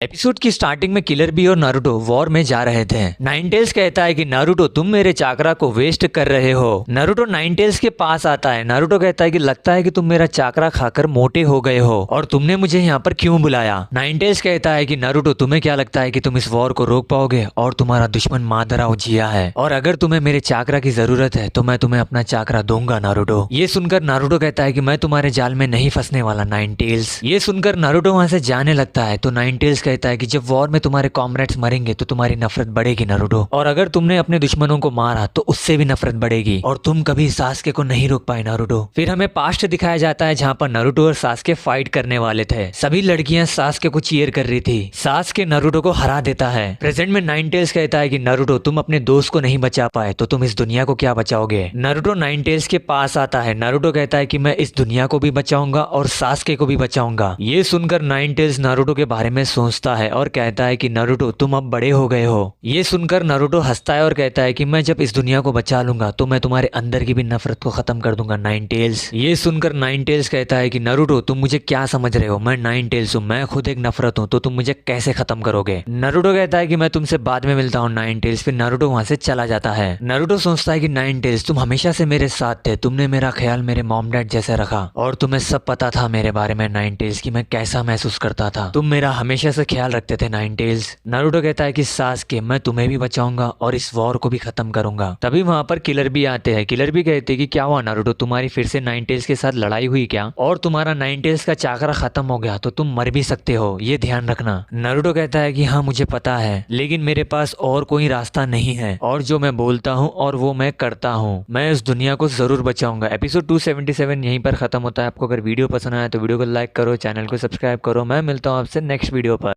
Episode की starting में killer B और नारुतो वॉर में जा रहे थे। नाइनटेल्स कहता है कि नारुतो तुम मेरे चाकरा को वेस्ट कर रहे हो। नारुतो नाइनटेल्स के पास आता है। नारुतो कहता है कि लगता है कि तुम मेरा चाकरा खाकर मोटे हो गए हो और तुमने मुझे यहाँ पर क्यों बुलाया। नाइनटेल्स कहता है कि नारुतो तुम्हें क्या लगता है कि तुम इस वॉर को रोक पाओगे और तुम्हारा दुश्मन मादराओ जिया है और अगर तुम्हें मेरे चाकरा की जरूरत है तो मैं तुम्हें अपना चाकरा दूंगा नारुतो। ये सुनकर नारुतो कहता है कि मैं तुम्हारे जाल में नहीं फंसने वाला नाइनटेल्स। ये सुनकर नारुतो वहां से जाने लगता है तो नाइनटेल्स कहता है कि जब वॉर में तुम्हारे कॉमरेड्स मरेंगे तो तुम्हारी नफरत बढ़ेगी नारुतो और अगर तुमने अपने दुश्मनों को मारा तो उससे भी नफरत बढ़ेगी और तुम कभी सास्के को नहीं रोक पाए नारुतो। फिर हमें पास्ट दिखाया जाता है जहाँ पर नारुतो और सास्के फाइट करने वाले थे। सभी लड़कियां सास्के को चीयर कर रही थी। सास्के नारुतो को हरा देता है। प्रेजेंट में नाइनटेल्स कहता है कि नारुतो तुम अपने दोस्त को नहीं बचा पाए तो तुम इस दुनिया को क्या बचाओगे। नारुतो नाइनटेल्स के पास आता है। नारुतो कहता है कि मैं इस दुनिया को भी बचाऊंगा और सास्के को भी बचाऊंगा। ये सुनकर नाइनटेल्स नारुतो के बारे में सोचता है और कहता है कि नारुतो तुम अब बड़े हो गए हो। ये सुनकर नारुतो हंसता है और कहता है कि मैं जब इस दुनिया को बचा लूंगा तो मैं तुम्हारे अंदर की भी नफरत को खत्म कर दूंगा नाइनटेल्स। ये सुनकर नाइनटेल्स कहता है कि नारुतो तुम मुझे क्या समझ रहे हो, मैं नाइनटेल्स हूँ, मैं खुद एक नफरत हूँ, तो तुम मुझे कैसे खत्म करोगे। नारुतो कहता है कि मैं तुमसे बाद में मिलता हूँ नाइनटेल्स। फिर नारुतो वहां से चला जाता है। नारुतो सोचता है कि नाइनटेल्स तुम हमेशा से मेरे साथ थे, तुमने मेरा ख्याल मेरे मॉम डैड जैसे रखा और तुम्हें सब पता था मेरे बारे में नाइनटेल्स की मैं कैसा महसूस करता था, तुम मेरा हमेशा से ख्याल रखते थे नाइनटेल्स। नारुतो कहता है कि सास्के मैं तुम्हें भी बचाऊंगा और इस वॉर को भी खत्म करूंगा। तभी वहां पर किलर भी आते हैं। किलर भी कहते हैं कि क्या हुआ नारुतो, तुम्हारी फिर से नाइनटेल्स के साथ लड़ाई हुई क्या और तुम्हारा नाइनटेल्स का चाकरा खत्म हो गया तो तुम मर भी सकते हो, ये ध्यान रखना। नारुतो कहता है कि हाँ मुझे पता है लेकिन मेरे पास और कोई रास्ता नहीं है और जो मैं बोलता हूँ और वो मैं करता हूँ, मैं इस दुनिया को जरूर बचाऊंगा। एपिसोड 277 यहीं पर खत्म होता है। आपको अगर वीडियो पसंद आया तो वीडियो को लाइक करो, चैनल को सब्सक्राइब करो। मैं मिलता हूँ आपसे नेक्स्ट वीडियो पर।